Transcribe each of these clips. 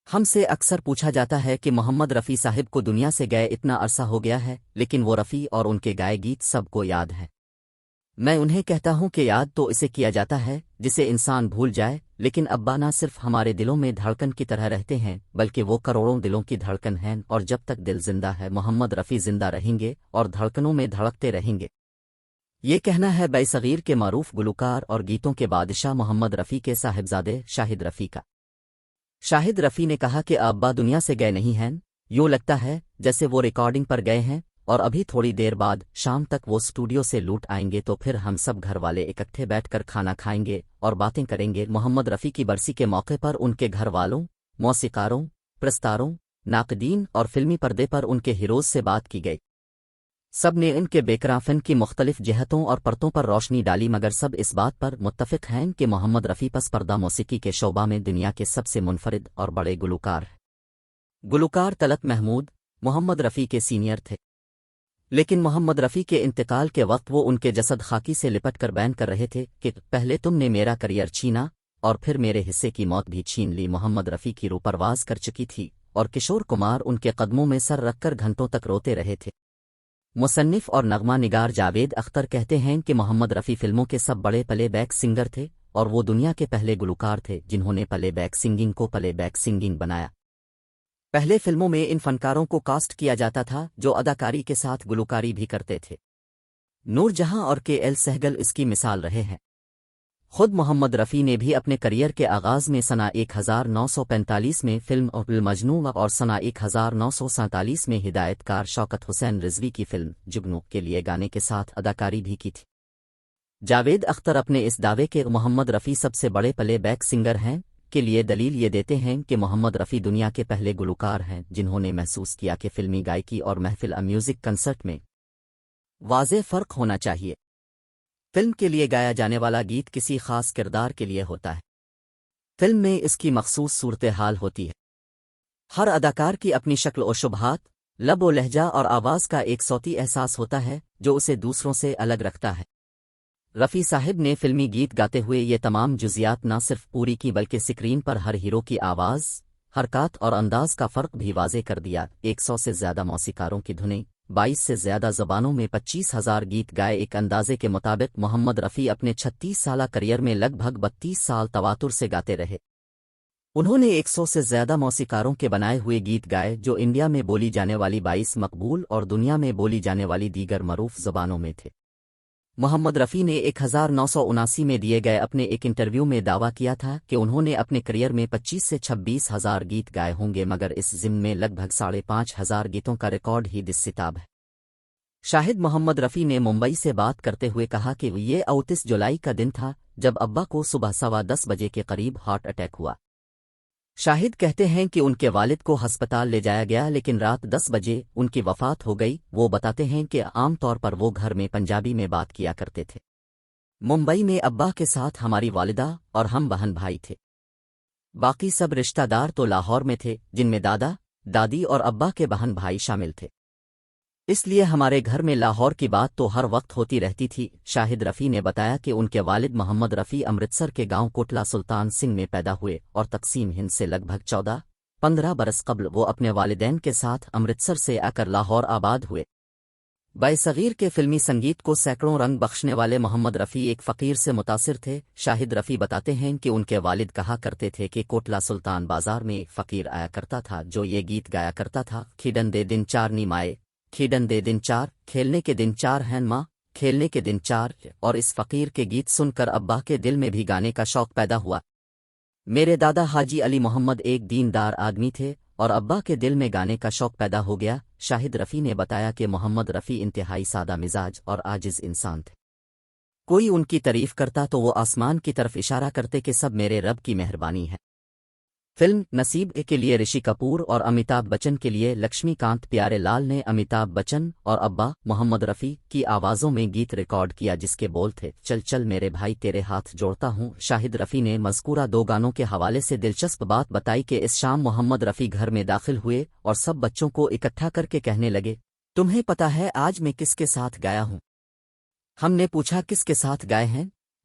ہم سے اکثر پوچھا جاتا ہے کہ محمد رفیع صاحب کو دنیا سے گئے اتنا عرصہ ہو گیا ہے، لیکن وہ رفیع اور ان کے گائے گیت سب کو یاد ہے۔ میں انہیں کہتا ہوں کہ یاد تو اسے کیا جاتا ہے جسے انسان بھول جائے، لیکن ابا نہ صرف ہمارے دلوں میں دھڑکن کی طرح رہتے ہیں بلکہ وہ کروڑوں دلوں کی دھڑکن ہیں، اور جب تک دل زندہ ہے محمد رفیع زندہ رہیں گے اور دھڑکنوں میں دھڑکتے رہیں گے۔ یہ کہنا ہے صغیر کے معروف گلوکار اور گیتوں کے بادشاہ محمد رفیع کے صاحبزادے شاہد رفیع کا۔ شاہد رفیع نے کہا کہ ابا دنیا سے گئے نہیں ہیں، یوں لگتا ہے جیسے وہ ریکارڈنگ پر گئے ہیں، اور ابھی تھوڑی دیر بعد شام تک وہ اسٹوڈیو سے لوٹ آئیں گے تو پھر ہم سب گھر والے اکٹھے بیٹھ کر کھانا کھائیں گے اور باتیں کریں گے۔ محمد رفیع کی برسی کے موقع پر ان کے گھر والوں، موسیقاروں، پرستاروں، ناقدین اور فلمی پردے پر ان کے ہیروز سے بات کی گئی۔ سب نے ان کے بیکراں فن کی مختلف جہتوں اور پرتوں پر روشنی ڈالی، مگر سب اس بات پر متفق ہیں کہ محمد رفیع پس پردہ موسیقی کے شعبہ میں دنیا کے سب سے منفرد اور بڑے گلوکار ہیں۔ گلوکار طلعت محمود محمد رفیع کے سینئر تھے، لیکن محمد رفیع کے انتقال کے وقت وہ ان کے جسد خاکی سے لپٹ کر بیان کر رہے تھے کہ پہلے تم نے میرا کریئر چھینا اور پھر میرے حصے کی موت بھی چھین لی۔ محمد رفیع کی روح پرواز کر چکی تھی اور کشور کمار ان کے قدموں میں سر رکھ کر گھنٹوں تک روتے رہے تھے۔ مصنف اور نغمہ نگار جاوید اختر کہتے ہیں کہ محمد رفیع فلموں کے سب بڑے پلے بیک سنگر تھے اور وہ دنیا کے پہلے گلوکار تھے جنہوں نے پلے بیک سنگنگ کو پلے بیک سنگنگ بنایا۔ پہلے فلموں میں ان فنکاروں کو کاسٹ کیا جاتا تھا جو اداکاری کے ساتھ گلوکاری بھی کرتے تھے۔ نور جہاں اور کے ایل سہگل اس کی مثال رہے ہیں۔ خود محمد رفیع نے بھی اپنے کریئر کے آغاز میں سنہ 1945 میں فلم المجنوں اور سنہ 1947 میں ہدایت کار شوکت حسین رضوی کی فلم جگنو کے لیے گانے کے ساتھ اداکاری بھی کی تھی۔ جاوید اختر اپنے اس دعوے کے محمد رفیع سب سے بڑے پلے بیک سنگر ہیں کے لیے دلیل یہ دیتے ہیں کہ محمد رفیع دنیا کے پہلے گلوکار ہیں جنہوں نے محسوس کیا کہ فلمی گائیکی اور محفل میوزک کنسرٹ میں واضح فرق ہونا چاہیے۔ فلم کے لیے گایا جانے والا گیت کسی خاص کردار کے لیے ہوتا ہے، فلم میں اس کی مخصوص صورتحال ہوتی ہے۔ ہر اداکار کی اپنی شکل و شبہات، لب و لہجہ اور آواز کا ایک صوتی احساس ہوتا ہے جو اسے دوسروں سے الگ رکھتا ہے۔ رفیع صاحب نے فلمی گیت گاتے ہوئے یہ تمام جزیات نہ صرف پوری کی بلکہ سکرین پر ہر ہیرو کی آواز، حرکات اور انداز کا فرق بھی واضح کر دیا۔ 100 سے زیادہ موسیقاروں کی دھنیں، 22 سے زیادہ زبانوں میں 25,000 گیت گائے۔ ایک اندازے کے مطابق محمد رفیع اپنے 36 سالہ کریئر میں لگ بھگ 32 سال تواتر سے گاتے رہے۔ انہوں نے 100 سے زیادہ موسیقاروں کے بنائے ہوئے گیت گائے جو انڈیا میں بولی جانے والی 22 مقبول اور دنیا میں بولی جانے والی دیگر معروف زبانوں میں تھے۔ محمد رفیع نے 1979 میں دیے گئے اپنے ایک انٹرویو میں دعویٰ کیا تھا کہ انہوں نے اپنے کریئر میں 25 سے 26,000 گیت گائے ہوں گے، مگر اس ضمن میں لگ بھگ 5,500 گیتوں کا ریکارڈ ہی دستیاب ہے۔ شاہد محمد رفیع نے ممبئی سے بات کرتے ہوئے کہا کہ یہ 29 جولائی کا دن تھا جب ابا کو صبح 10:15 بجے کے قریب ہارٹ اٹیک ہوا۔ شاہد کہتے ہیں کہ ان کے والد کو ہسپتال لے جایا گیا لیکن رات 10 بجے ان کی وفات ہو گئی۔ وہ بتاتے ہیں کہ عام طور پر وہ گھر میں پنجابی میں بات کیا کرتے تھے۔ ممبئی میں ابا کے ساتھ ہماری والدہ اور ہم بہن بھائی تھے، باقی سب رشتہ دار تو لاہور میں تھے جن میں دادا، دادی اور ابا کے بہن بھائی شامل تھے، اس لیے ہمارے گھر میں لاہور کی بات تو ہر وقت ہوتی رہتی تھی۔ شاہد رفیع نے بتایا کہ ان کے والد محمد رفیع امرتسر کے گاؤں کوٹلہ سلطان سنگھ میں پیدا ہوئے اور تقسیم ہند سے لگ بھگ 14-15 برس قبل وہ اپنے والدین کے ساتھ امرتسر سے آ کر لاہور آباد ہوئے۔ صغیر کے فلمی سنگیت کو سینکڑوں رنگ بخشنے والے محمد رفیع ایک فقیر سے متاثر تھے۔ شاہد رفیع بتاتے ہیں کہ ان کے والد کہا کرتے تھے کہ کوٹلہ سلطان بازار میں ایک فقیر آیا کرتا تھا جو یہ گیت گایا کرتا تھا، کھیڈن دے دن چار نی مائے، کھیڈن دے دن چار، کھیلنے کے دن چار ہیں ماں، کھیلنے کے دن چار۔ اور اس فقیر کے گیت سن کر ابا کے دل میں بھی گانے کا شوق پیدا ہوا۔ میرے دادا حاجی علی محمد ایک دیندار آدمی تھے اور ابا کے دل میں گانے کا شوق پیدا ہو گیا۔ شاہد رفیع نے بتایا کہ محمد رفیع انتہائی سادہ مزاج اور عاجز انسان تھے۔ کوئی ان کی تعریف کرتا تو وہ آسمان کی طرف اشارہ کرتے کہ سب میرے رب کی مہربانی ہے۔ فلم نصیب کے لیے رشی کپور اور امیتابھ بچن کے لیے لکشمی کانت پیارے لال نے امیتابھ بچن اور ابا محمد رفیع کی آوازوں میں گیت ریکارڈ کیا جس کے بول تھے چل چل میرے بھائی تیرے ہاتھ جوڑتا ہوں۔ شاہد رفیع نے مذکورہ 2 گانوں کے حوالے سے دلچسپ بات بتائی کہ اس شام محمد رفیع گھر میں داخل ہوئے اور سب بچوں کو اکٹھا کر کے کہنے لگے، تمہیں پتہ ہے آج میں کس کے ساتھ گایا ہوں؟ ہم نے پوچھا کس کے ساتھ گائے ہیں؟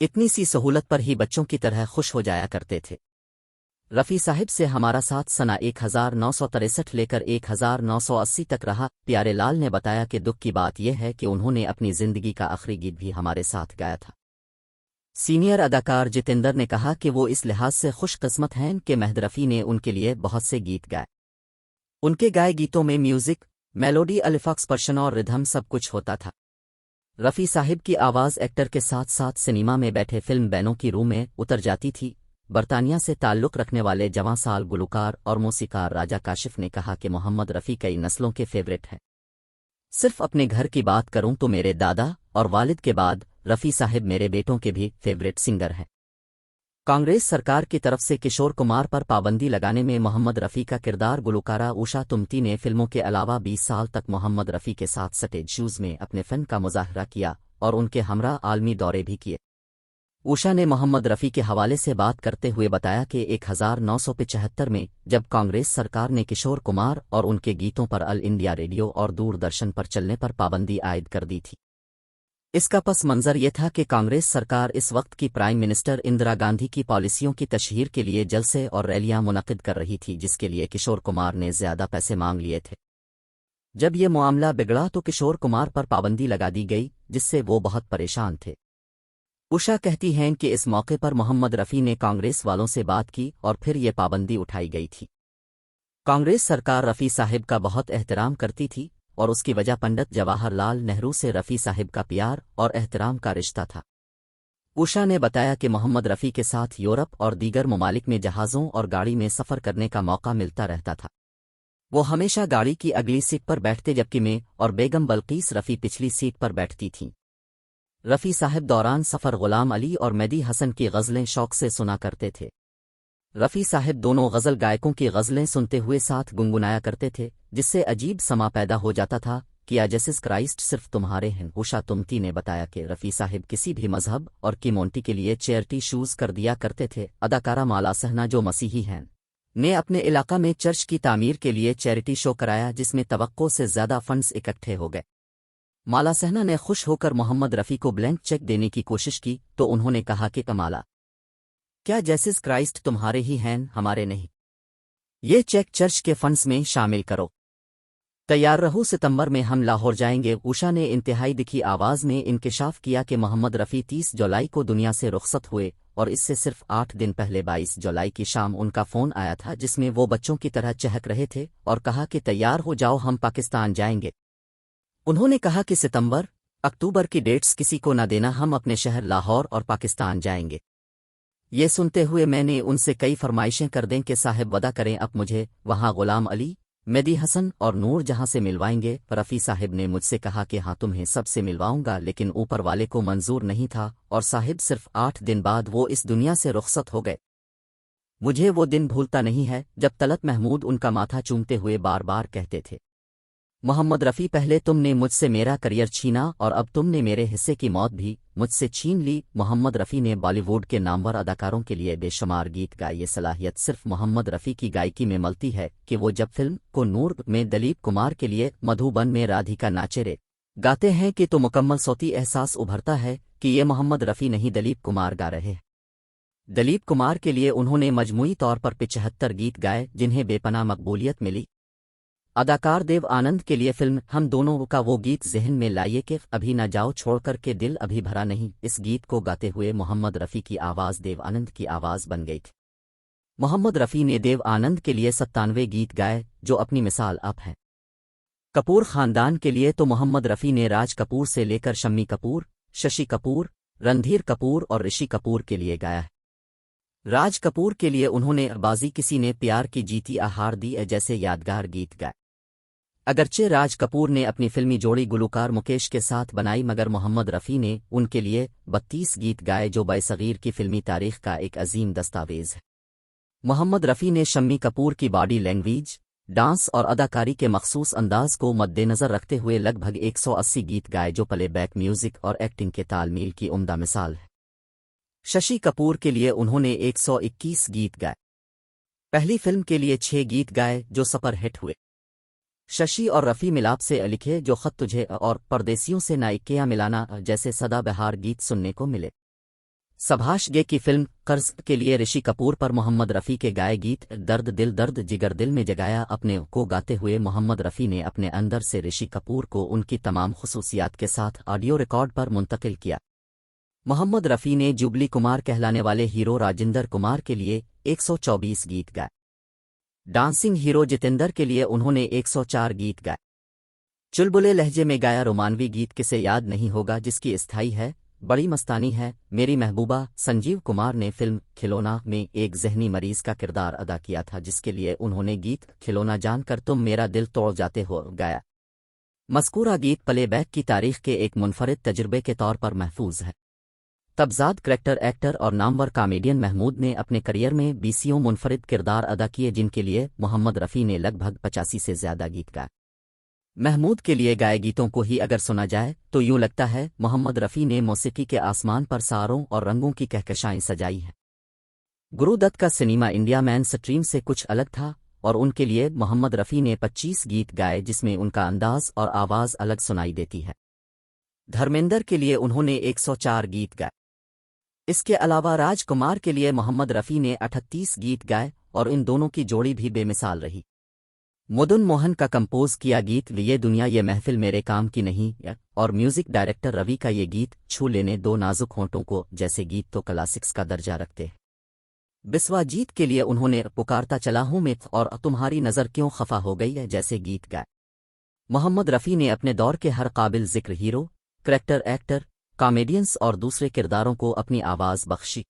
اتنی سی سہولت پر ہی بچوں کی طرح خوش ہو جایا کرتے تھے۔ رفیع صاحب سے ہمارا ساتھ سنہ 1963 لے کر 1980 تک رہا۔ پیارے لال نے بتایا کہ دکھ کی بات یہ ہے کہ انہوں نے اپنی زندگی کا آخری گیت بھی ہمارے ساتھ گایا تھا۔ سینئر اداکار جتیندر نے کہا کہ وہ اس لحاظ سے خوش قسمت ہیں کہ مہد رفیع نے ان کے لیے بہت سے گیت گائے۔ ان کے گائے گیتوں میں میوزک، میلوڈی، الفاکسپرشن اور ردھم سب کچھ ہوتا تھا۔ رفیع صاحب کی آواز ایکٹر کے ساتھ ساتھ سنیما میں بیٹھے فلم بینوں کی روح میں اتر جاتی تھی۔ برطانیہ سے تعلق رکھنے والے جواں سال گلوکار اور موسیقار راجہ کاشف نے کہا کہ محمد رفیع کئی نسلوں کے فیورٹ ہیں۔ صرف اپنے گھر کی بات کروں تو میرے دادا اور والد کے بعد رفیع صاحب میرے بیٹوں کے بھی فیورٹ سنگر ہیں۔ کانگریس سرکار کی طرف سے کشور کمار پر پابندی لگانے میں محمد رفیع کا کردار۔ گلوکارہ اوشا تمتی نے فلموں کے علاوہ 20 سال تک محمد رفیع کے ساتھ سٹیج شوز میں اپنے فن کا مظاہرہ کیا اور ان کے ہمراہ عالمی دورے بھی کیے۔ اوشا نے محمد رفیع کے حوالے سے بات کرتے ہوئے بتایا کہ 1975 میں جب کانگریس سرکار نے کشور کمار اور ان کے گیتوں پر آل انڈیا ریڈیو اور دوردرشن پر چلنے پر پابندی عائد کر دی تھی۔ اس کا پس منظر یہ تھا کہ کانگریس سرکار اس وقت کی پرائم منسٹر اندرا گاندھی کی پالیسیوں کی تشہیر کے لیے جلسے اور ریلیاں منعقد کر رہی تھی، جس کے لیے کشور کمار نے زیادہ پیسے مانگ لیے تھے۔ جب یہ معاملہ بگڑا تو کشور کمار پر پابندی لگا دی گئی، جس سے وہ بہت پریشان تھے۔ اوشا کہتی ہیں کہ اس موقع پر محمد رفیع نے کانگریس والوں سے بات کی اور پھر یہ پابندی اٹھائی گئی تھی۔ کانگریس سرکار رفیع صاحب کا بہت احترام کرتی تھی اور اس کی وجہ پنڈت جواہر لال نہرو سے رفیع صاحب کا پیار اور احترام کا رشتہ تھا۔ اوشا نے بتایا کہ محمد رفیع کے ساتھ یورپ اور دیگر ممالک میں جہازوں اور گاڑی میں سفر کرنے کا موقع ملتا رہتا تھا۔ وہ ہمیشہ گاڑی کی اگلی سیٹ پر بیٹھتے جبکہ میں اور بیگم بلقیس رفیع پچھلی سیٹ پر بیٹھتی تھیں۔ رفیع صاحب دوران سفر غلام علی اور مہدی حسن کی غزلیں شوق سے سنا کرتے تھے۔ رفیع صاحب دونوں غزل گائکوں کی غزلیں سنتے ہوئے ساتھ گنگنایا کرتے تھے، جس سے عجیب سما پیدا ہو جاتا تھا کہ جیسس کرائسٹ صرف تمہارے ہیں۔ اوشا تمتی نے بتایا کہ رفیع صاحب کسی بھی مذہب اور کمیونٹی کے لیے چیریٹی شوز کر دیا کرتے تھے۔ اداکارہ مالا سہنا جو مسیحی ہیں نے اپنے علاقہ میں چرچ کی تعمیر کے لیے چیریٹی شو کرایا، جس میں توقع سے زیادہ فنڈز اکٹھے ہو گئے۔ مالا سہنا نے خوش ہو کر محمد رفیع کو بلینک چیک دینے کی کوشش کی تو انہوں نے کہا کہ کمالا، کیا جیسس کرائسٹ تمہارے ہی ہیں، ہمارے نہیں؟ یہ چیک چرچ کے فنڈز میں شامل کرو۔ تیار رہو، ستمبر میں ہم لاہور جائیں گے۔ اوشا نے انتہائی دکھی آواز میں انکشاف کیا کہ محمد رفیع 30 جولائی کو دنیا سے رخصت ہوئے اور اس سے صرف 8 دن پہلے 22 جولائی کی شام ان کا فون آیا تھا، جس میں وہ بچوں کی طرح چہک رہے تھے اور کہا کہ تیار ہو جاؤ، ہم پاکستان جائیں گے۔ انہوں نے کہا کہ ستمبر، اکتوبر کی ڈیٹس کسی کو نہ دینا، ہم اپنے شہر لاہور اور پاکستان جائیں گے۔ یہ سنتے ہوئے میں نے ان سے کئی فرمائشیں کر دیں کہ صاحب وعدہ کریں اب مجھے وہاں غلام علی، مہدی حسن اور نور جہاں سے ملوائیں گے۔ رفیع صاحب نے مجھ سے کہا کہ ہاں تمہیں سب سے ملواؤں گا، لیکن اوپر والے کو منظور نہیں تھا اور صاحب صرف 8 دن بعد وہ اس دنیا سے رخصت ہو گئے۔ مجھے وہ دن بھولتا نہیں ہے جب طلعت محمود ان کا ماتھا چومتے ہوئے بار بار کہتے تھے، محمد رفیع پہلے تم نے مجھ سے میرا کریئر چھینا اور اب تم نے میرے حصے کی موت بھی مجھ سے چھین لی۔ محمد رفیع نے بالی ووڈ کے نامور اداکاروں کے لیے بے شمار گیت گائے۔ یہ صلاحیت صرف محمد رفیع کی گائیکی میں ملتی ہے کہ وہ جب فلم کو نور میں دلیپ کمار کے لیے مدھوبن میں رادھیکا ناچیرے گاتے ہیں کہ تو مکمل صوتی احساس ابھرتا ہے کہ یہ محمد رفیع نہیں دلیپ کمار گا رہے ہیں۔ دلیپ کمار کے لیے انہوں نے مجموعی طور پر 75 گیت گائے، جنہیں بے پناہ مقبولیت ملی۔ اداکار دیو آنند کے لیے فلم ہم دونوں کا وہ گیت ذہن میں لائیے کہ ابھی نہ جاؤ چھوڑ کر کے دل ابھی بھرا نہیں، اس گیت کو گاتے ہوئے محمد رفیع کی آواز دیو آنند کی آواز بن گئی تھی۔ محمد رفیع نے دیو آنند کے لیے 97 گیت گائے، جو اپنی مثال اب ہیں۔ کپور خاندان کے لیے تو محمد رفیع نے راج کپور سے لے کر شمی کپور، ششی کپور، رندھیر کپور اور رشی کپور کے لیے گایا ہے۔ راج کپور کے لیے انہوں نے بازی کسی نے پیار کی جیتی ہار دی جیسے یادگار گیت گائے۔ اگرچہ راج کپور نے اپنی فلمی جوڑی گلوکار مکیش کے ساتھ بنائی، مگر محمد رفیع نے ان کے لیے 32 گیت گائے، جو برصغیر کی فلمی تاریخ کا ایک عظیم دستاویز ہے۔ محمد رفیع نے شمی کپور کی باڈی لینگویج، ڈانس اور اداکاری کے مخصوص انداز کو مد نظر رکھتے ہوئے لگ بھگ 180 گیت گائے، جو پلے بیک میوزک اور ایکٹنگ کے تال میل کی عمدہ مثال ہے۔ ششی کپور کے لیے انہوں نے 121 گیت گائے۔ پہلی فلم کے لیے 6 گیت گائے، جو سپر ہٹ ہوئے۔ ششی اور رفیع ملاپ سے لکھے جو خط تجھے اور پردیسیوں سے نہ کیا ملانا جیسے سدا بہار گیت سننے کو ملے۔ سبھاش گے کی فلم قرض کے لیے رشی کپور پر محمد رفیع کے گائے گیت درد دل درد جگر دل میں جگایا اپنے کو گاتے ہوئے محمد رفیع نے اپنے اندر سے رشی کپور کو ان کی تمام خصوصیات کے ساتھ آڈیو ریکارڈ پر منتقل کیا۔ محمد رفیع نے جوبلی کمار کہلانے والے ہیرو راجندر کمار کے لیے 124 گیت گائے۔ ڈانسنگ ہیرو جتیندر کے لیے انہوں نے 104 گیت گائے۔ چلبلے لہجے میں گایا رومانوی گیت کسے یاد نہیں ہوگا جس کی استھائی ہے بڑی مستانی ہے میری محبوبہ۔ سنجیو کمار نے فلم کھلونا میں ایک ذہنی مریض کا کردار ادا کیا تھا جس کے لیے انہوں نے گیت کھلونا جان کر تم میرا دل توڑ جاتے ہو گایا۔ مذکورہ گیت پلے بیک کی تاریخ کے ایک منفرد تجربے کے طور پر محفوظ ہے۔ تبزاد کریکٹر ایکٹر اور نامور کامیڈین محمود نے اپنے کریئر میں 20 منفرد کردار ادا کیے جن کے لیے محمد رفیع نے لگ بھگ 85 سے زیادہ گیت گائے۔ محمود کے لیے گائے گیتوں کو ہی اگر سنا جائے تو یوں لگتا ہے محمد رفیع نے موسیقی کے آسمان پر ساروں اور رنگوں کی کہکشائیں سجائی ہیں۔ گرو دت کا سنیما انڈیا مین سٹریم سے کچھ الگ تھا اور ان کے لیے محمد رفیع نے 25 گیت گائے جس میں ان کا انداز اور آواز الگ سنائی دیتی ہے۔ دھرمیندر کے لیے انہوں نے 104 گیت گائے۔ اس کے علاوہ راج کمار کے لیے محمد رفیع نے 38 گیت گائے اور ان دونوں کی جوڑی بھی بے مثال رہی۔ مدن موہن کا کمپوز کیا گیت یہ دنیا یہ محفل میرے کام کی نہیں اور میوزک ڈائریکٹر روی کا یہ گیت چھو لینے دو نازک ہونٹوں کو جیسے گیت تو کلاسکس کا درجہ رکھتے ہیں۔ بسوا جیت کے لیے انہوں نے پکارتا چلا ہوں میں اور تمہاری نظر کیوں خفا ہو گئی ہے جیسے گیت گائے۔ محمد رفیع نے اپنے دور کے ہر قابل ذکر ہیرو کریکٹر ایکٹر کامیڈینس اور دوسرے کرداروں کو اپنی آواز بخشی۔